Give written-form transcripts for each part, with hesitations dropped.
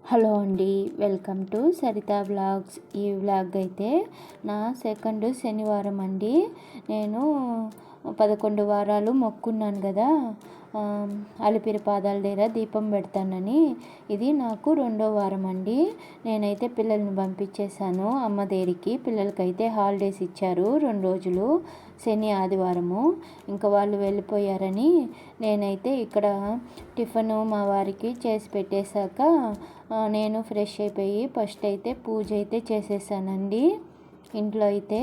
Hello అండి, welcome to Saritha vlogs. ఈ vlog అయితే నా సెకండ్ శనివారం అండి. నేను 11 వారాలు మొక్కున్నాను కదా, అలిపిరి పాదాల దగ్గర దీపం పెడతానని. ఇది నాకు 2వ వారం అండి. నేనైతే పిల్లల్ని పంపించేశాను అమ్మ దగ్గరికి. పిల్లలకైతే హాలిడేస్ ఇచ్చారు 2 రోజులు, శని ఆదివారము. ఇంకా వాళ్ళు వెళ్ళిపోయారని నేనైతే ఇక్కడ టిఫిన్ మా వారికి చేసి పెట్టేశాక నేను ఫ్రెష్ అయిపోయి ఫస్ట్ అయితే పూజ అయితే చేసేసానండి ఇంట్లో అయితే.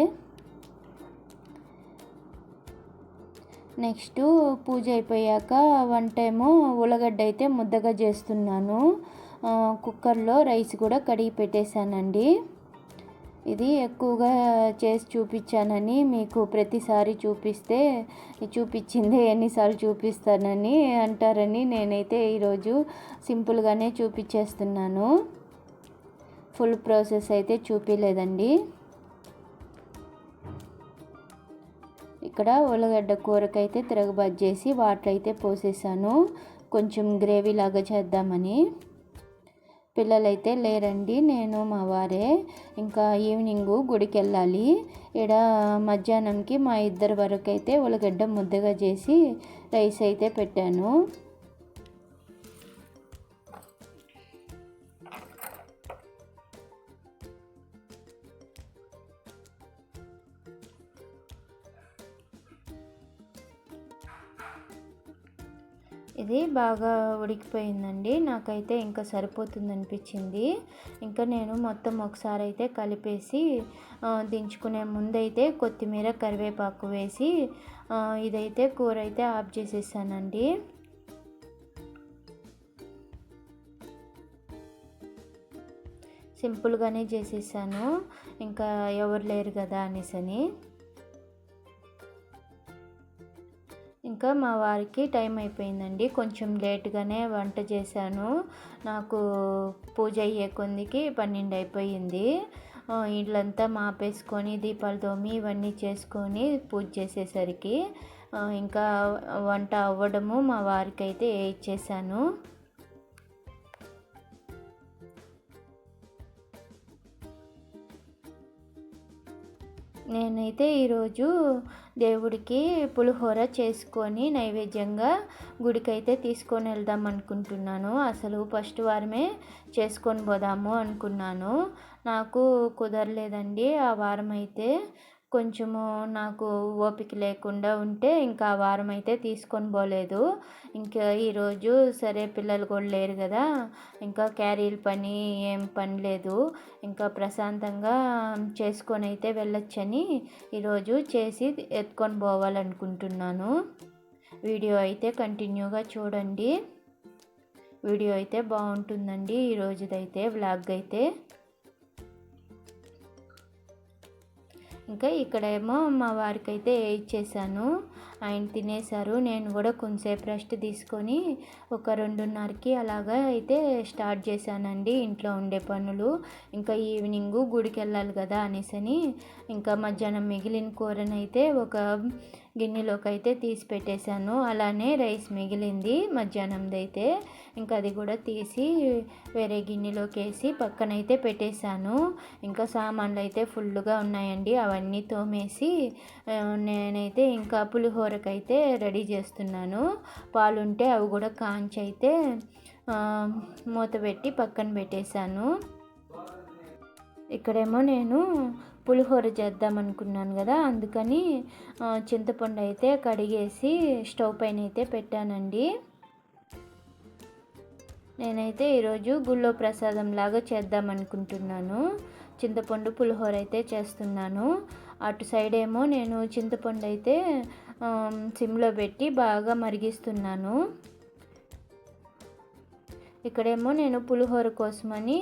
నెక్స్ట్ పూజ అయిపోయాక వంట ఏమో ఉల్లగడ్డ అయితే ముద్దగా చేస్తున్నాను. కుక్కర్లో రైస్ కూడా కడిగి పెట్టేశానండి. ఇది ఎక్కువగా చేసి చూపించానని, మీకు ప్రతిసారి చూపించిందే ఎన్నిసార్లు చూపిస్తానని అంటారని నేనైతే ఈరోజు సింపుల్గానే చూపించేస్తున్నాను. ఫుల్ ప్రాసెస్ అయితే చూపించలేదండి. ఇక్కడ ఉల్లగడ్డ కూరకైతే తిరగబాటు చేసి వాటర్ అయితే పోసేసాను, కొంచెం గ్రేవీ లాగా చేద్దామని. పిల్లలైతే లేరండి, నేను మా వారే. ఇంకా ఈవినింగ్ గుడికి వెళ్ళాలి. ఇక్కడ మధ్యాహ్నంకి మా ఇద్దరి వరకు అయితే ఉల్లగడ్డ ముద్దగా చేసి రైస్ అయితే పెట్టాను. ఇది బాగా ఉడికిపోయిందండి. నాకైతే ఇంకా సరిపోతుంది అనిపించింది. ఇంకా నేను మొత్తం ఒకసారి అయితే కలిపేసి దించుకునే ముందైతే కొత్తిమీర కరివేపాకు వేసి ఇదైతే కూర అయితే ఆఫ్ చేసేసానండి. సింపుల్గానే చేసేసాను, ఇంకా ఎవరు లేరు కదా అనేసని. ఇంకా మా వారికి టైం అయిపోయిందండి, కొంచెం లేట్గానే వంట చేశాను. నాకు పూజ అయ్యే కొందికి 12 అయిపోయింది. ఇళ్ళంతా మాపేసుకొని దీపాలు తోమి ఇవన్నీ చేసుకొని పూజ చేసేసరికి ఇంకా వంట అవ్వడము మా వారికి అయితే ఇచ్చేసాను. నేనైతే ఈరోజు దేవుడికి పులిహోర చేసుకొని నైవేద్యంగా గుడికైతే తీసుకొని వెళ్దాం అనుకుంటున్నాను. అసలు ఫస్ట్ వారమే చేసుకొని పోదాము అనుకున్నాను, నాకు కుదరలేదండి. ఆ వారం అయితే కొంచెము నాకు ఓపిక లేకుండా ఉంటే ఇంకా ఆ వారం అయితే తీసుకొని పోలేదు. ఇంకా ఈరోజు సరే పిల్లలు కూడా లేరు కదా, ఇంకా క్యారీల పని ఏం పని లేదు, ఇంకా ప్రశాంతంగా చేసుకొని అయితే వెళ్ళొచ్చని ఈరోజు చేసి ఎత్తుకొని పోవాలనుకుంటున్నాను. వీడియో అయితే కంటిన్యూగా చూడండి, వీడియో అయితే బాగుంటుందండి ఈరోజుదైతే వ్లాగ్ అయితే. ఇంకా ఇక్కడేమో మా వారికి అయితే ఇచ్చేసాను, ఆయన తినేశారు. నేను కూడా కొంచెంసేపు రెస్ట్ తీసుకొని ఒక 2:30కి అలాగా అయితే స్టార్ట్ చేశానండి ఇంట్లో ఉండే పనులు. ఇంకా ఈవినింగ్ గుడికి వెళ్ళాలి కదా అనేసని ఇంకా మధ్యాహ్నం మిగిలిన కూరనైతే ఒక గిన్నెలోకి అయితే తీసి పెట్టేశాను. అలానే రైస్ మిగిలింది మధ్యాహ్నంది అయితే, ఇంకా అది కూడా తీసి వేరే గిన్నెలోకి వేసి పక్కనైతే పెట్టేశాను. ఇంకా సామాన్లు అయితే ఫుల్గా ఉన్నాయండి, అవన్నీ తోమేసి నేనైతే ఇంకా పులిహోరకైతే రెడీ చేస్తున్నాను. పాలుంటే అవి కూడా కాంచి అయితే మూత పెట్టి పక్కన పెట్టేశాను. ఇక్కడేమో నేను పులిహోర చేద్దాం అనుకున్నాను కదా, అందుకని చింతపండు అయితే కడిగేసి స్టవ్ పైన అయితే పెట్టానండి. నేనైతే ఈరోజు గుళ్ళో ప్రసాదం లాగా చేద్దాం అనుకుంటున్నాను. చింతపండు పులిహోర అయితే చేస్తున్నాను. అటు సైడ్ ఏమో నేను చింతపండు అయితే సిమ్లో పెట్టి బాగా మరిగిస్తున్నాను. ఇక్కడేమో నేను పులిహోర కోసమని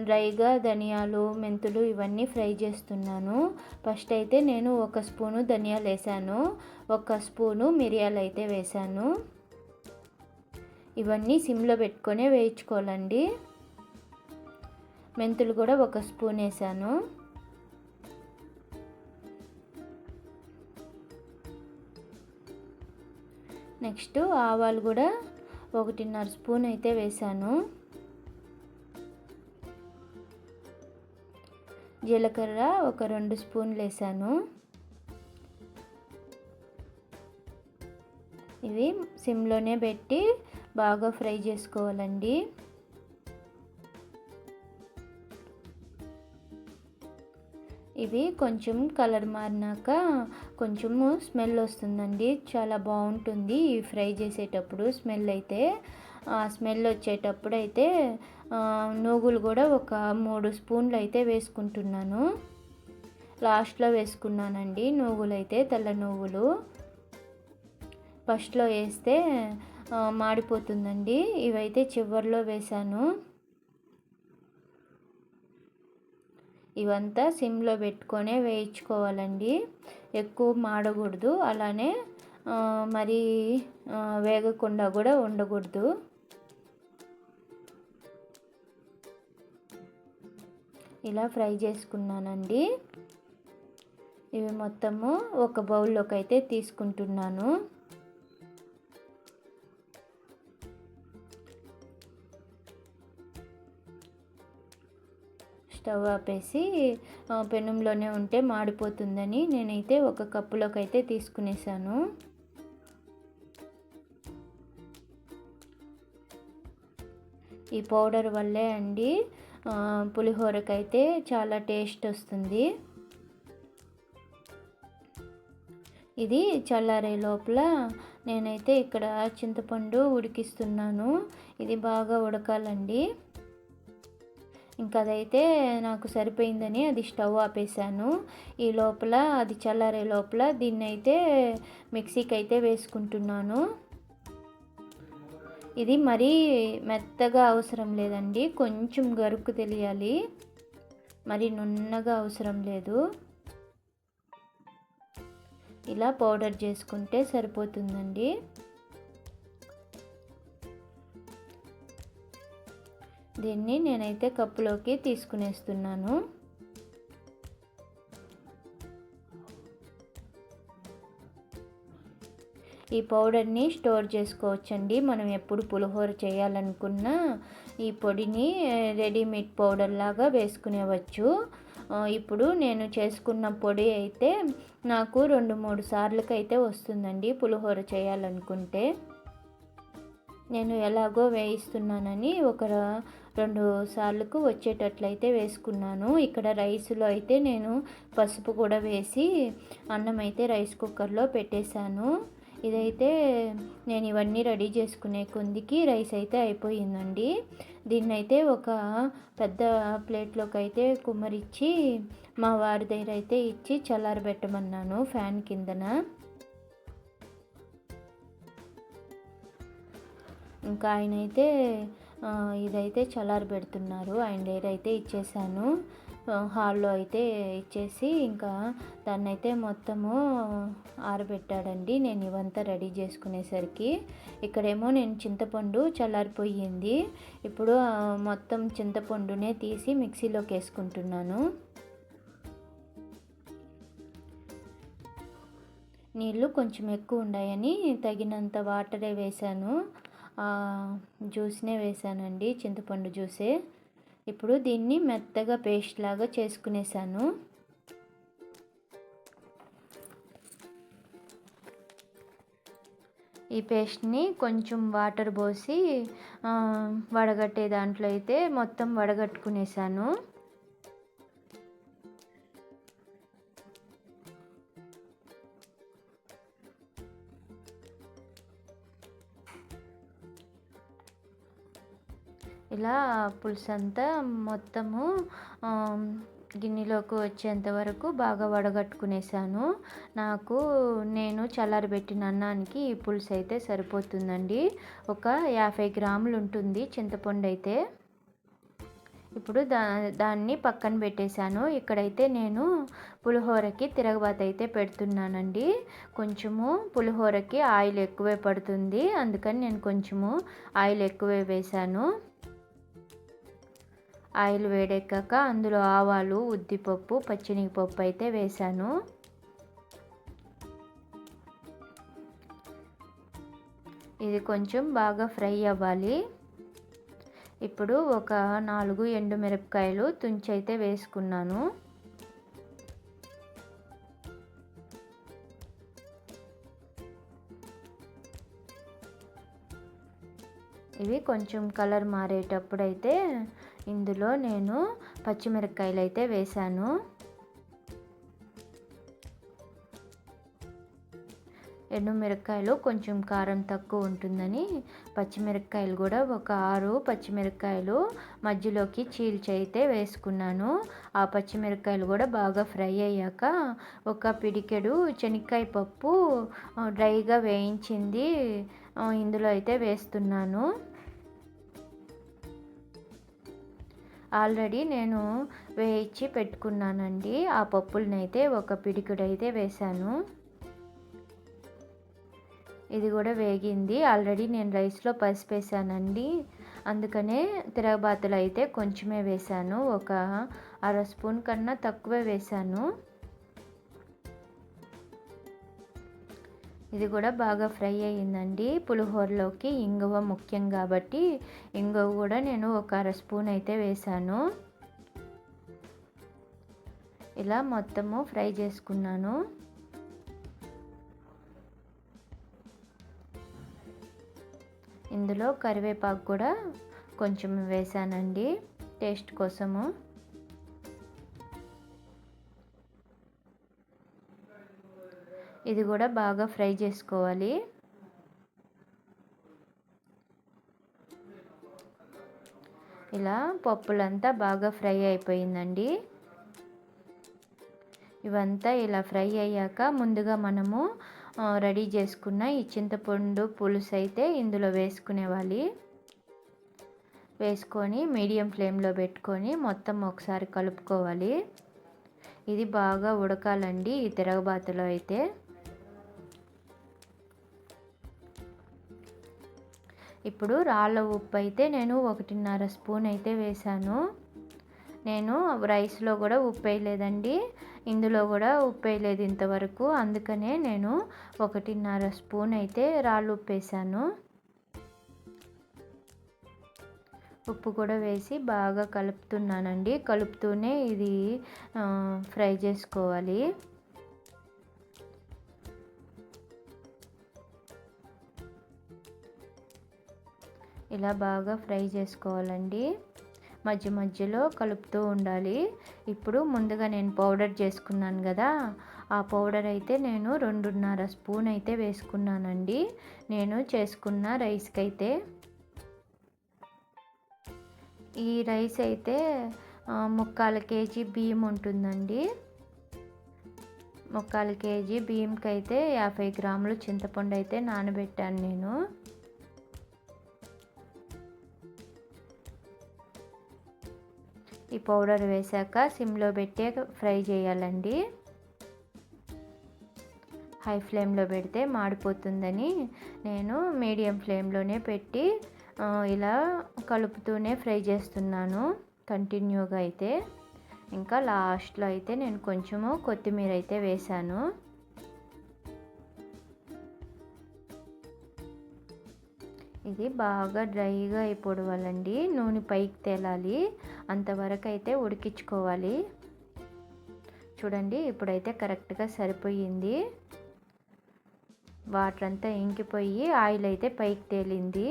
డ్రైగా ధనియాలు మెంతులు ఇవన్నీ ఫ్రై చేస్తున్నాను. ఫస్ట్ అయితే నేను 1 స్పూను ధనియాలు వేసాను, 1 స్పూను మిరియాలు అయితే వేసాను. ఇవన్నీ సిమ్లో పెట్టుకొని వేయించుకోవాలండి. మెంతులు కూడా 1 స్పూన్ వేసాను. నెక్స్ట్ ఆవాలు కూడా 1.5 స్పూన్ అయితే వేసాను. జీలకర్ర ఒక 2 స్పూన్లు వేసాను. ఇవి సిమ్లోనే పెట్టి బాగా ఫ్రై చేసుకోవాలండి. ఇవి కొంచెం కలర్ మారినాక కొంచెము స్మెల్ వస్తుందండి, చాలా బాగుంటుంది ఈ ఫ్రై చేసేటప్పుడు స్మెల్ అయితే. ఆ స్మెల్ వచ్చేటప్పుడు అయితే నూగులు కూడా ఒక 3 స్పూన్లు అయితే వేసుకుంటున్నాను. లాస్ట్లో వేసుకున్నానండి నూగులు అయితే, తెల్ల నువ్వులు. ఫస్ట్లో వేస్తే మాడిపోతుందండి, ఇవైతే చివరిలో వేసాను. ఇవంతా సిమ్లో పెట్టుకొనే వేయించుకోవాలండి, ఎక్కువ మాడకూడదు, అలానే మరి వేగకుండా కూడా ఉండకూడదు. ఇలా ఫ్రై చేసుకున్నానండి. ఇవి మొత్తము ఒక బౌల్లోకి అయితే తీసుకుంటున్నాను. స్టవ్ ఆపేసి పెనంలోనే ఉంటే మాడిపోతుందని నేనైతే ఒక కప్పులోకి అయితే తీసుకునేసాను. ఈ పౌడర్ వల్లే అండి పులిహోరకైతే చాలా టేస్ట్ వస్తుంది. ఇది చల్లారే లోపల నేనైతే ఇక్కడ చింతపండు ఉడికిస్తున్నాను. ఇది బాగా ఉడకాలండి. ఇంకా అదైతే నాకు సరిపోయిందని అది స్టవ్ ఆపేసాను. ఈ లోపల అది చల్లారే లోపల దీన్ని అయితే మిక్సీకి అయితే వేసుకుంటున్నాను. ఇది మరీ మెత్తగా అవసరం లేదండి, కొంచెం గరుకు తెలియాలి, మరి నున్నగా అవసరం లేదు. ఇలా పౌడర్ చేసుకుంటే సరిపోతుందండి. దీన్ని నేనైతే కప్పులోకి తీసుకునేస్తున్నాను. ఈ పౌడర్ని స్టోర్ చేసుకోవచ్చండి, మనం ఎప్పుడు పులిహోర చేయాలనుకున్నా ఈ పొడిని రెడీమేడ్ పౌడర్ లాగా వేసుకునేవచ్చు. ఇప్పుడు నేను చేసుకున్న పొడి అయితే నాకు 2-3 సార్లకైతే వస్తుందండి పులిహోర చేయాలనుకుంటే. నేను ఎలాగో వేయిస్తున్నానని ఒక 2 సార్లకు వచ్చేటట్లయితే వేసుకున్నాను. ఇక్కడ రైస్లో అయితే నేను పసుపు కూడా వేసి అన్నం అయితే రైస్ కుక్కర్లో పెట్టేశాను. ఇదైతే నేను ఇవన్నీ రెడీ చేసుకునే కొందికి రైస్ అయితే అయిపోయిందండి. దీన్నైతే ఒక పెద్ద ప్లేట్లోకి అయితే కుమ్మరిచ్చి మా వారి దగ్గర అయితే ఇచ్చి చల్లారబెట్టమన్నాను ఫ్యాన్ కిందన. ఇంకా ఆయన అయితే ఇదైతే చల్లారబెడుతున్నారు, ఆయన దగ్గర అయితే ఇచ్చేసాను. హాల్లో అయితే ఇచ్చేసి ఇంకా దాన్ని అయితే మొత్తము ఆరబెట్టాడండి నేను ఇవంతా రెడీ చేసుకునేసరికి. ఇక్కడేమో నేను చింతపండు చల్లారిపోయింది, ఇప్పుడు మొత్తం చింతపండునే తీసి మిక్సీలోకి వేసుకుంటున్నాను. నీళ్ళు కొంచెం ఎక్కువ ఉన్నాయని తగినంత వాటరే వేసాను, జ్యూస్నే వేసానండి, చింతపండు జ్యూసే. ఇప్పుడు దీన్ని మెత్తగా పేస్ట్ లాగా చేసుకునేసాను. ఈ పేస్ట్ని కొంచెం వాటర్ పోసి వడగట్టే దాంట్లో అయితే మొత్తం వడగట్టుకునేసాను. ఇలా పులుసు అంతా మొత్తము గిన్నెలోకి వచ్చేంత వరకు బాగా వడగట్టుకునేసాను. నేను చల్లారబెట్టిన అన్నానికి ఈ పులుసు అయితే సరిపోతుందండి. ఒక 50 గ్రాములు ఉంటుంది చింతపండు అయితే. ఇప్పుడు దాన్ని పక్కన పెట్టేశాను. ఇక్కడైతే నేను పులిహోరకి తిరగబాత అయితే పెడుతున్నానండి. కొంచెము పులిహోరకి ఆయిల్ ఎక్కువే పడుతుంది, అందుకని నేను కొంచెము ఆయిల్ ఎక్కువే వేశాను. ఆయిల్ వేడెక్కాక అందులో ఆవాలు, ఉద్దిపప్పు, పచ్చిశనగపప్పు అయితే వేసాను. ఇది కొంచెం బాగా ఫ్రై అవ్వాలి. ఇప్పుడు ఒక 4 ఎండుమిరపకాయలు తుంచి అయితే వేసుకున్నాను. ఇవి కొంచెం కలర్ మారేటప్పుడైతే ఇందులో నేను పచ్చిమిరపకాయలు అయితే వేసాను. ఎండుమిరపకాయలు కొంచెం కారం తక్కువ ఉంటుందని పచ్చిమిరపకాయలు కూడా ఒక 6 పచ్చిమిరపకాయలు మధ్యలోకి చీల్చి అయితే వేసుకున్నాను. ఆ పచ్చిమిరపకాయలు కూడా బాగా ఫ్రై అయ్యాక ఒక పిడికెడు శనక్కాయ పప్పు డ్రైగా వేయించింది ఇందులో అయితే వేస్తున్నాను. ఆల్రెడీ నేను వేయించి పెట్టుకున్నానండి. ఆ పప్పులనైతే ఒక పిడికెడు అయితే వేశాను. ఇది కూడా వేగింది. ఆల్రెడీ నేను రైస్లో పసుపు వేసానండి, అందుకనే తిరగబాతులు అయితే కొంచెమే వేసాను, ఒక అర స్పూన్ కన్నా తక్కువే వేసాను. ఇది కూడా బాగా ఫ్రై అయ్యిందండి. పులిహోరలోకి ఇంగువ ముఖ్యం కాబట్టి ఇంగువ కూడా నేను ఒక అర స్పూన్ అయితే వేసాను. ఇలా మొత్తము ఫ్రై చేసుకున్నాను. ఇందులో కరివేపాకు కూడా కొంచెం వేసానండి టేస్ట్ కోసము. ఇది కూడా బాగా ఫ్రై చేసుకోవాలి. ఇలా పప్పులంతా బాగా ఫ్రై అయిపోయిందండి. ఇవంతా ఇలా ఫ్రై అయ్యాక ముందుగా మనము రెడీ చేసుకున్న ఈ చింతపండు పులుసు అయితే ఇందులో వేసుకొని మీడియం ఫ్లేమ్లో పెట్టుకొని మొత్తం ఒకసారి కలుపుకోవాలి. ఇది బాగా ఉడకాలండి ఈ తిరగబాతులో అయితే. ఇప్పుడు రాళ్ళ ఉప్పు అయితే నేను 1.5 స్పూన్ అయితే వేసాను. నేను రైస్లో కూడా ఉప్పు వేయలేదండి, ఇందులో కూడా ఉప్పు వేయలేదు ఇంతవరకు, అందుకనే నేను 1.5 స్పూన్ అయితే రాళ్ళు ఉప్పు వేసాను. ఉప్పు కూడా వేసి బాగా కలుపుతున్నానండి. కలుపుతూనే ఇది ఫ్రై చేసుకోవాలి. ఇలా బాగా ఫ్రై చేసుకోవాలండి, మధ్య మధ్యలో కలుపుతూ ఉండాలి. ఇప్పుడు ముందుగా నేను పౌడర్ చేసుకున్నాను కదా, ఆ పౌడర్ అయితే నేను 2.5 స్పూన్ అయితే వేసుకున్నానండి నేను చేసుకున్న రైస్కి అయితే. ఈ రైస్ అయితే 3/4 కేజీ బియ్యం ఉంటుందండి. 3/4 కేజీ బియ్యంకి అయితే 50 గ్రాములు చింతపండు అయితే నానబెట్టాను నేను. ఈ పౌడర్ వేసాక సిమ్లో పెట్టి ఫ్రై చేయాలండి. హై ఫ్లేమ్లో పెడితే మాడిపోతుందని నేను మీడియం ఫ్లేమ్లోనే పెట్టి ఇలా కలుపుతూనే ఫ్రై చేస్తున్నాను కంటిన్యూగా అయితే. ఇంకా లాస్ట్లో అయితే నేను కొంచెము కొత్తిమీర అయితే వేసాను. ఇది బాగా డ్రైగా అయిపోవాలండి, నూనె పైకి తేలాలి, అంతవరకు అయితే ఉడికించుకోవాలి. చూడండి ఇప్పుడైతే కరెక్ట్గా సరిపోయింది. వాటర్ అంతా ఇంకిపోయి ఆయిల్ అయితే పైకి తేలింది.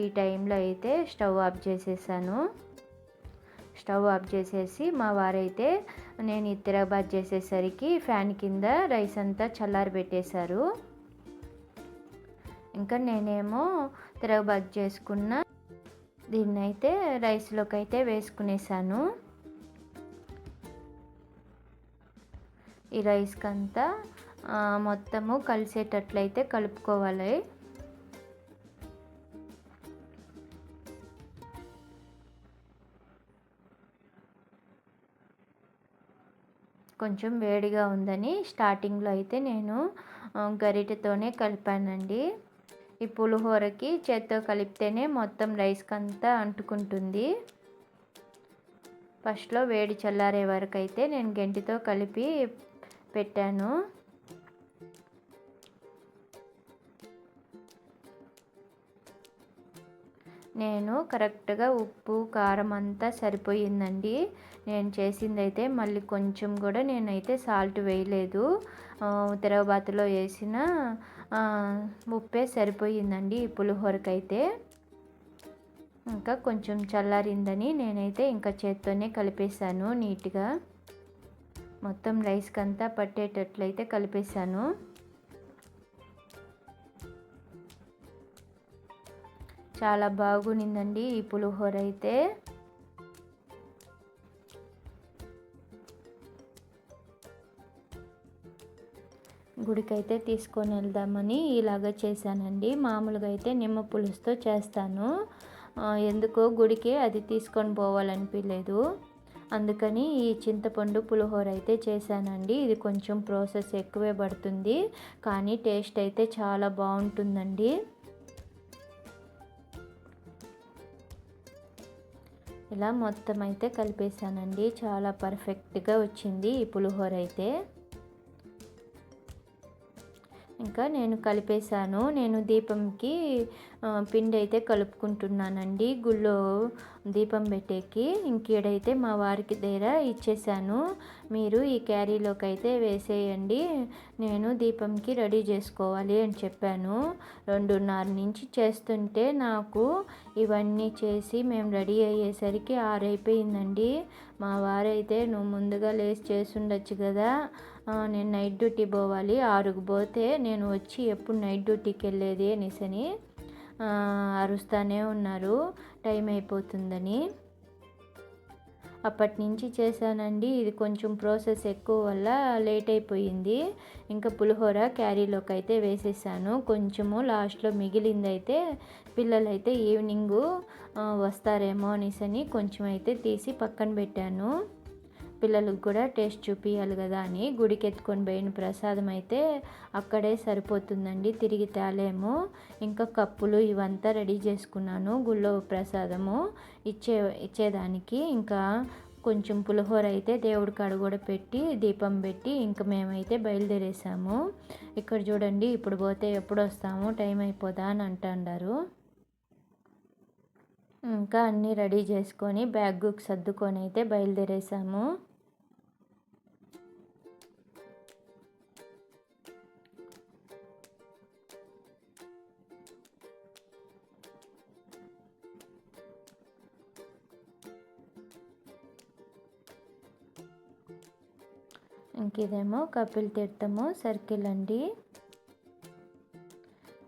ఈ టైంలో అయితే స్టవ్ ఆఫ్ చేసేసాను. స్టవ్ ఆఫ్ చేసేసి మా వారైతే నేను ఈ తిరగబాతు చేసేసరికి ఫ్యాన్ కింద రైస్ అంతా చల్లారి పెట్టేశారు. ఇంకా నేనేమో తిరగబాతు చేసుకున్న దీన్నైతే రైస్లోకి అయితే వేసుకునేసాను. ఈ రైస్కి అంతా మొత్తము కలిసేటట్లయితే కలుపుకోవాలి. కొంచెం వేడిగా ఉందని స్టార్టింగ్లో అయితే నేను గరిటెతోనే కలిపానండి. ఈ పులిహోరకి చేత్తో కలిపితేనే మొత్తం రైస్కి అంతా అంటుకుంటుంది. ఫస్ట్లో వేడి చల్లారే వరకు అయితే నేను గెంటితో కలిపి పెట్టాను. నేను కరెక్ట్గా ఉప్పు కారం అంతా సరిపోయిందండి. నేను చేసిందైతే మళ్ళీ కొంచెం కూడా నేనైతే సాల్ట్ వేయలేదు. తిరగబాతులో వేసిన ఉప్పే సరిపోయిందండి ఈ పులిహోరకైతే. ఇంకా కొంచెం చల్లారిందని నేనైతే ఇంకా చేత్తోనే కలిపేశాను నీట్గా. మొత్తం రైస్కి అంతా పట్టేటట్లయితే కలిపేశాను. చాలా బాగునిందండి ఈ పులిహోర అయితే. గుడికైతే తీసుకొని వెళ్దామని ఇలాగ చేశానండి. మామూలుగా అయితే నిమ్మ పులుసుతో చేస్తాను. ఎందుకో గుడికి అది తీసుకొని పోవాలనిపించలేదు. అందుకని ఈ చింతపండు పులిహోర అయితే చేశానండి. ఇది కొంచెం ప్రాసెస్ ఎక్కువే పడుతుంది, కానీ టేస్ట్ అయితే చాలా బాగుంటుందండి. ఇలా మొత్తం అయితే కలిపేశానండి. చాలా పర్ఫెక్ట్గా వచ్చింది ఈ పులిహోర అయితే. ఇంకా నేను కలిపేశాను. నేను దీపంకి పిండి అయితే కలుపుకుంటున్నానండి గుళ్ళో దీపం పెట్టేకి. ఇంకీడైతే మా వారికి దగ్గర ఇచ్చేసాను. మీరు ఈ క్యారీలోకి అయితే వేసేయండి, నేను దీపంకి రెడీ చేసుకోవాలి అని చెప్పాను. 2:30 నుంచి చేస్తుంటే నాకు ఇవన్నీ చేసి మేము రెడీ అయ్యేసరికి 6 అయిపోయిందండి. మా వారైతే నువ్వు ముందుగా లేచి చేసుండొచ్చు కదా, నేను నైట్ డ్యూటీ పోవాలి, 6కి పోతే నేను వచ్చి ఎప్పుడు నైట్ డ్యూటీకి వెళ్ళేది అనేసని అరుస్తూనే ఉన్నారు టైం అయిపోతుందని. అప్పటి నుంచి చేశానండి. ఇది కొంచెం ప్రాసెస్ ఎక్కువ వల్ల లేట్ అయిపోయింది. ఇంకా పులిహోర క్యారీలోకి అయితే వేసేసాను. కొంచెము లాస్ట్లో మిగిలిందైతే పిల్లలైతే ఈవినింగు వస్తారేమో అనేసని కొంచెం అయితే తీసి పక్కన పెట్టాను. పిల్లలకు కూడా టేస్ట్ చూపించాలి కదా అని గుడికి ఎత్తుకొని పోయిన ప్రసాదం అయితే అక్కడే సరిపోతుందండి, తిరిగి తేలేము. ఇంకా కప్పులు ఇవంతా రెడీ చేసుకున్నాను గుళ్ళో ప్రసాదము ఇచ్చేదానికి. ఇంకా కొంచెం పులిహోర అయితే దేవుడి కాడ కూడా పెట్టి దీపం పెట్టి ఇంకా మేమైతే బయలుదేరేసాము. ఇక్కడ చూడండి, ఇప్పుడు పోతే ఎప్పుడు వస్తాము, టైం అయిపోదా అని అంటారు. ఇంకా అన్నీ రెడీ చేసుకొని బ్యాగ్కి సర్దుకొని అయితే బయలుదేరేసాము. ఇంకేదేమో కపిల్ తీర్థము సర్కిల్ అండి.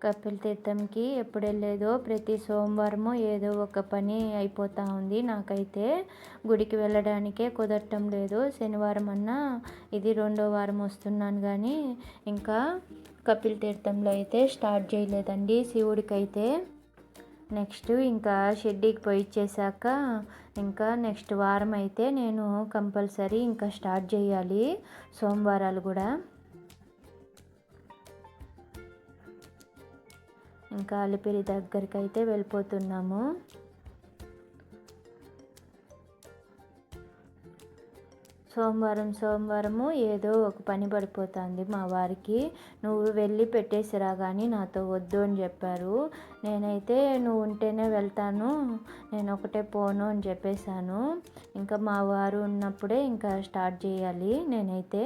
కపిల్ తీర్థంకి ఎప్పుడు వెళ్ళేదో ప్రతి సోమవారము ఏదో ఒక పని అయిపోతూ ఉంది. నాకైతే గుడికి వెళ్ళడానికే కుదరటం లేదు. శనివారం అన్నా ఇది 2వ వారం వస్తున్నాను, కానీ ఇంకా కపిల్ తీర్థంలో అయితే స్టార్ట్ చేయలేదండి శివుడికైతే. నెక్స్ట్ ఇంకా షిర్డీకి పోయి ఇచ్చేసాక ఇంకా నెక్స్ట్ వారం అయితే నేను కంపల్సరీ ఇంకా స్టార్ట్ చేయాలి సోమవారాలు కూడా. ఇంకా అలిపిరి దగ్గరికి అయితే వెళ్ళిపోతున్నాము. సోమవారము ఏదో ఒక పని పడిపోతుంది మా వారికి. నువ్వు వెళ్ళి పెట్టేసిరా కానీ నాతో వద్దు అని చెప్పారు. నేనైతే నువ్వు ఉంటేనే వెళ్తాను, నేను ఒకటే పోను అని చెప్పేశాను. ఇంకా మా వారు ఉన్నప్పుడే ఇంకా స్టార్ట్ చేయాలి నేనైతే.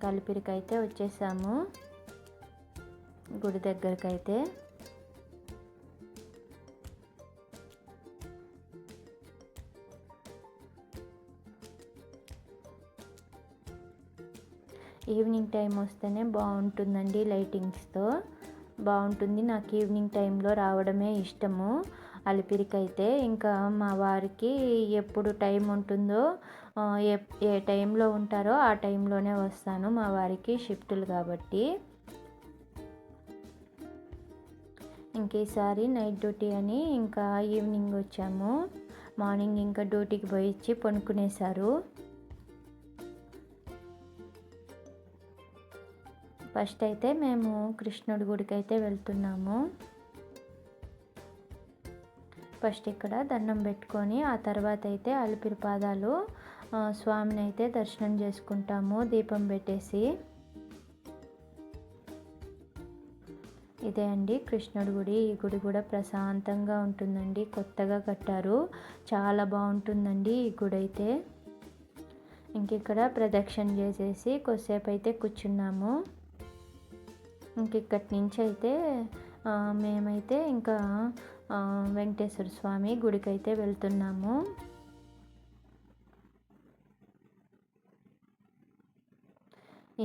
కలిపిరికైతే వచ్చేసాము గుడి దగ్గరకైతే. ఈవినింగ్ టైం వస్తేనే బాగుంటుందండి, లైటింగ్స్తో బాగుంటుంది. నాకు ఈవినింగ్ టైంలో రావడమే ఇష్టము అలిపిరికైతే. ఇంకా మా వారికి ఎప్పుడు టైం ఉంటుందో ఏ టైంలో ఉంటారో ఆ టైంలోనే వస్తాను, మా వారికి షిఫ్టులు కాబట్టి. ఇంక ఈసారి నైట్ డ్యూటీ అని ఇంకా ఈవినింగ్ వచ్చాము. మార్నింగ్ ఇంకా డ్యూటీకి పోయి ఇచ్చి పనుకునేశారు. ఫస్ట్ అయితే మేము కృష్ణుడి గుడికి అయితే వెళ్తున్నాము. ఫస్ట్ ఇక్కడ దండం పెట్టుకొని ఆ తర్వాత అయితే అలిపిరి పాదాలు స్వామిని అయితే దర్శనం చేసుకుంటాము దీపం పెట్టేసి. ఇదే అండి కృష్ణుడి గుడి. ఈ గుడి కూడా ప్రశాంతంగా ఉంటుందండి, కొత్తగా కట్టారు, చాలా బాగుంటుందండి ఈ గుడి అయితే. ఇంక ఇక్కడ ప్రదక్షిణ చేసేసి కొద్దిసేపు అయితే కూర్చున్నాము. ఇంక ఇక్కడి నుంచి అయితే మేమైతే ఇంకా వెంకటేశ్వర స్వామి గుడికైతే వెళ్తున్నాము.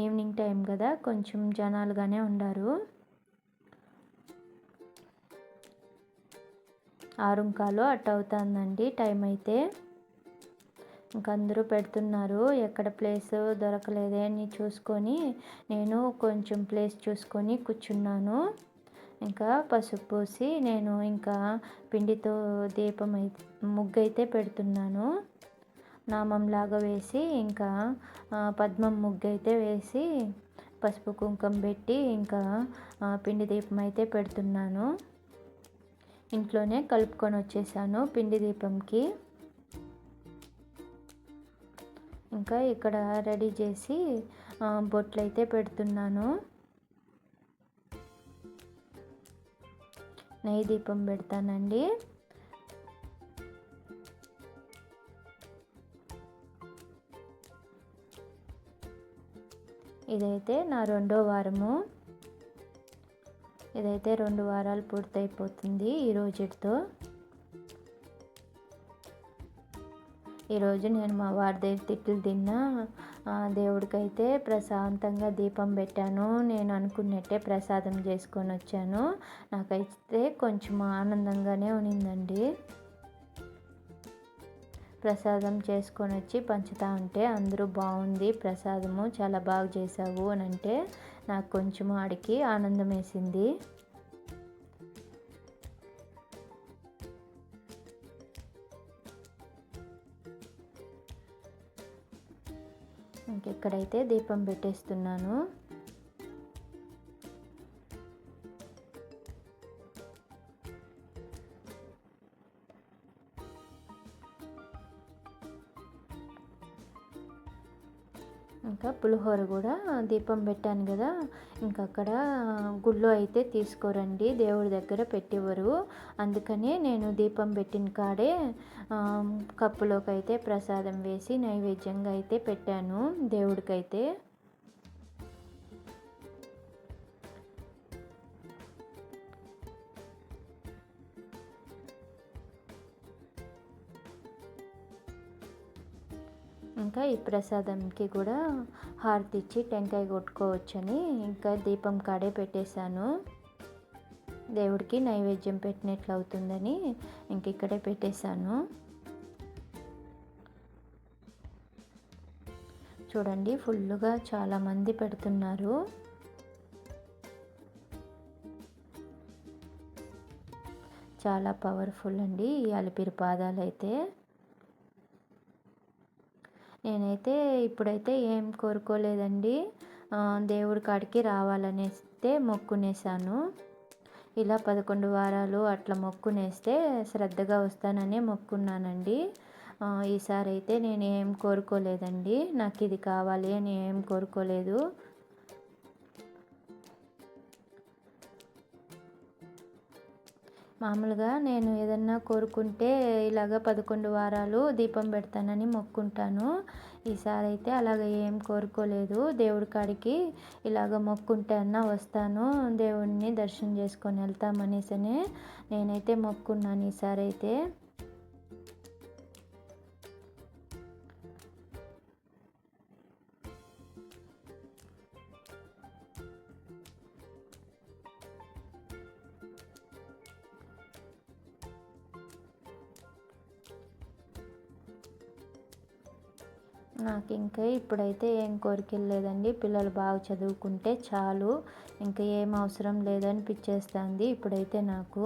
ఈవినింగ్ టైం కదా, కొంచెం జనాలుగానే ఉండారు. 6:15 అట్ట అవుతుందండి టైం అయితే. ఇంక అందరూ పెడుతున్నారు. ఎక్కడ ప్లేస్ దొరకలేదే అని చూసుకొని నేను కొంచెం ప్లేస్ చూసుకొని కూర్చున్నాను. ఇంకా పసుపు పూసి నేను ఇంకా పిండితో దీపం అయితే ముగ్గైతే పెడుతున్నాను. నామంలాగా వేసి ఇంకా పద్మం ముగ్గు అయితే వేసి పసుపు కుంకుమ పెట్టి ఇంకా పిండి దీపం అయితే పెడుతున్నాను. ఇంట్లోనే కలుపుకొని వచ్చేసాను పిండి దీపంకి. ఇంకా ఇక్కడ రెడీ చేసి బొట్లు అయితే పెడుతున్నాను. నెయ్యి దీపం పెడతానండి. ఇదైతే నా 2వ వారము. ఇదైతే 2 వారాలు పూర్తయిపోతుంది ఈ రోజుతో. ఈరోజు నేను మా వారి దగ్గర తిట్లు తిన్నా. దేవుడికైతే ప్రశాంతంగా దీపం పెట్టాను. నేను అనుకున్నట్టే ప్రసాదం చేసుకొని వచ్చాను. నాకైతే కొంచెం ఆనందంగానే ఉన్నిందండి. ప్రసాదం చేసుకొని వచ్చి పంచుతా ఉంటే అందరూ బాగుంది ప్రసాదము, చాలా బాగా చేసావు అని అంటే నాకు కొంచెం ఆడికి ఆనందం వేసింది. ఇంకెక్కడైతే దీపం పెట్టేస్తున్నాను. ఇంకా పులిహోర కూడా దీపం పెట్టాను కదా, ఇంకా అక్కడ గుళ్ళో అయితే తీసుకోరండి, దేవుడి దగ్గర పెట్టేవారు. అందుకనే నేను దీపం పెట్టిన కాడే కప్పులోకి అయితే ప్రసాదం వేసి నైవేద్యంగా అయితే పెట్టాను దేవుడికైతే. ఇంకా ఈ ప్రసాదంకి కూడా హారతి ఇచ్చి టెంకాయ కొట్టుకోవచ్చని ఇంకా దీపం కాడే పెట్టేశాను. దేవుడికి నైవేద్యం పెట్టినట్లు అవుతుందని ఇంక ఇక్కడే పెట్టేశాను. చూడండి ఫుల్గా చాలామంది పెడుతున్నారు. చాలా పవర్ఫుల్ అండి ఈ అలిపిరి పాదాలు అయితే. నేనైతే ఇప్పుడైతే ఏం కోరుకోలేదండి. దేవుడి కాడికి రావాలనేస్తే మొక్కునేసాను. ఇలా 11 వారాలు అట్లా మొక్కునేస్తే శ్రద్ధగా వస్తాననే మొక్కున్నానండి. ఈసారి అయితే నేను ఏం కోరుకోలేదండి. నాకు ఇది కావాలి అని ఏం కోరుకోలేదు. మామూలుగా నేను ఏదన్నా కోరుకుంటే ఇలాగ 11 వారాలు దీపం పెడతానని మొక్కుంటాను. ఈసారి అయితే అలాగ ఏం కోరుకోలేదు. దేవుడి కాడికి ఇలాగ మొక్కుంటే అన్నా వస్తాను, దేవుడిని దర్శనం చేసుకొని వెళ్తామనేసనే నేనైతే మొక్కున్నాను ఈసారి అయితే. నాకు ఇంకా ఇప్పుడైతే ఏం కోరికలు లేదండి. పిల్లలు బాగా చదువుకుంటే చాలు, ఇంకా ఏం అవసరం లేదనిపించేస్తుంది ఇప్పుడైతే నాకు.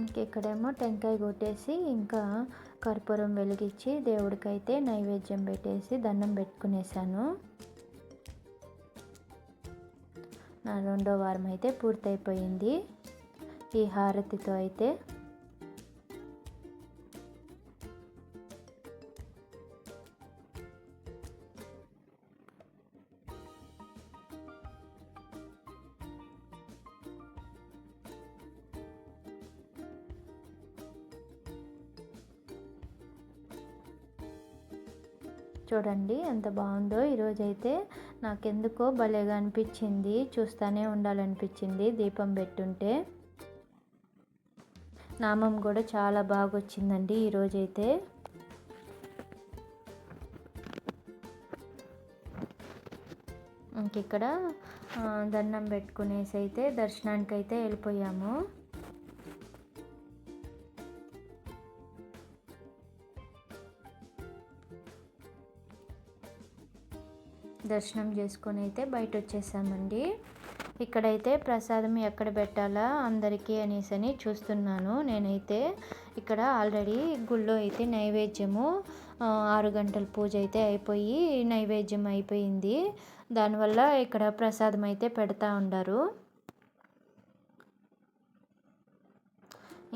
ఇంకెక్కడేమో టెంకాయ కొట్టేసి ఇంకా కర్పూరం వెలిగించి దేవుడికైతే నైవేద్యం పెట్టేసి దండం పెట్టుకునేసాను. నా 2వ వారం అయితే పూర్తయిపోయింది ఈ హారతితో అయితే. చూడండి ఎంత బాగుందో. ఈరోజైతే నాకెందుకో భలేగా అనిపించింది, చూస్తూనే ఉండాలనిపించింది దీపం పెట్టుంటే. నామం కూడా చాలా బాగా వచ్చిందండి ఈరోజైతే. ఇంక ఇక్కడ దండం పెట్టుకునేసి అయితే దర్శనానికి అయితే వెళ్ళిపోయాము. దర్శనం చేసుకొని అయితే బయట వచ్చేసామండి. ఇక్కడైతే ప్రసాదం ఎక్కడ పెట్టాలా అందరికీ అనేసి చూస్తున్నాను. నేనైతే ఇక్కడ ఆల్రెడీ గుళ్ళో అయితే నైవేద్యము 6 గంటల పూజ అయితే అయిపోయి నైవేద్యం అయిపోయింది. దానివల్ల ఇక్కడ ప్రసాదం అయితే పెడతా ఉండారు.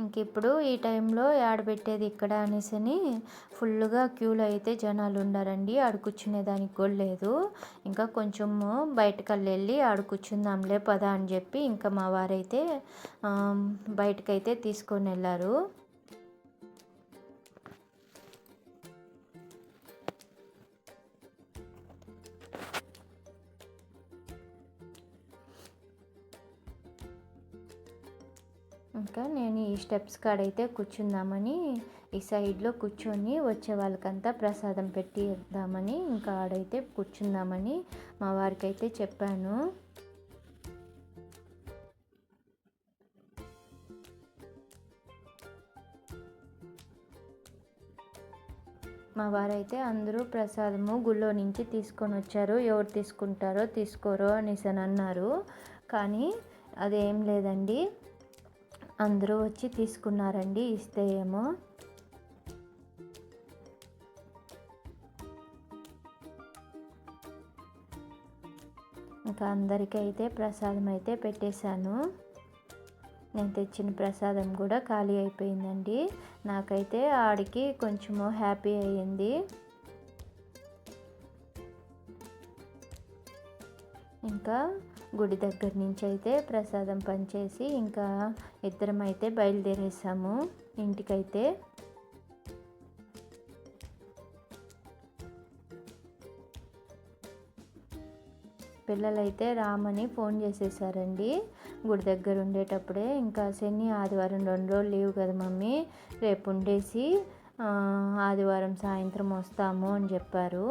ఇంక ఇప్పుడు ఈ టైంలో పెట్టేది ఇక్కడ అనేసి ఫుల్గా క్యూలో అయితే జనాలు ఉండారండి. ఆడ కూర్చునేదానికి కూడా లేదు. ఇంకా కొంచెము బయటకల్లి వెళ్ళి ఆడ కూర్చుందాంలే పదా అని చెప్పి ఇంకా మా వారైతే బయటకైతే తీసుకొని వెళ్ళారు. ఇంకా నేను ఈ స్టెప్స్ కాడైతే కూర్చుందామని ఈ సైడ్లో కూర్చొని వచ్చే వాళ్ళకంతా ప్రసాదం పెట్టి ఇద్దామని ఇంకా ఆడైతే కూర్చుందామని మా వారికి అయితే చెప్పాను. మా వారైతే అందరూ ప్రసాదము గుళ్ళో నుంచి తీసుకొని వచ్చారు. ఎవరు తీసుకుంటారో తీసుకోరో అనేసి అన్నారు. కానీ అదేం లేదండి, అందరూ వచ్చి తీసుకున్నారండి. ఇస్తే ఏమో ఇంకా అందరికీ అయితే ప్రసాదం అయితే పెట్టేశాను. నేను తెచ్చిన ప్రసాదం కూడా ఖాళీ అయిపోయిందండి. నాకైతే ఆడికి కొంచెము హ్యాపీ అయ్యింది. ఇంకా గుడి దగ్గర నుంచి అయితే ప్రసాదం పంచేసి ఇంకా ఇద్దరం అయితే బయలుదేరేసాము ఇంటికైతే. పిల్లలైతే రామని ఫోన్ చేసేసారండి గుడి దగ్గర ఉండేటప్పుడే. ఇంకా శని ఆదివారం 2 రోజులు లీవ్ కదా మమ్మీ, రేపు ఉండేసి ఆదివారం సాయంత్రం వస్తాము అని చెప్పారు.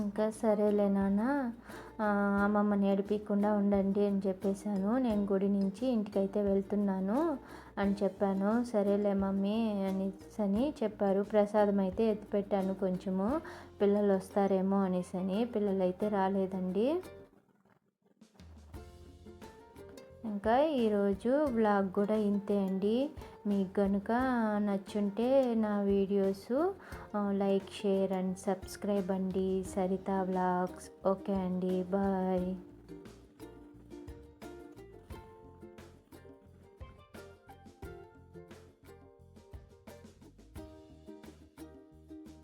ఇంకా సరేలే నాన్న, అమ్మమ్మని ఏడిపించకుండా ఉండండి అని చెప్పేశాను. నేను గుడి నుంచి ఇంటికైతే వెళ్తున్నాను అని చెప్పాను. సరేలే మమ్మీ అనేసి చెప్పారు. ప్రసాదం అయితే ఎత్తిపెట్టాను కొంచెము, పిల్లలు వస్తారేమో అనేసి. పిల్లలైతే రాలేదండి. ఇంకా ఈరోజు వ్లాగ్ కూడా ఇంతే అండి. మీకు కనుక నచ్చుంటే నా videos like, share and subscribe అండి. సరిత వ్లాగ్స్. ఓకే అండి, బాయ్.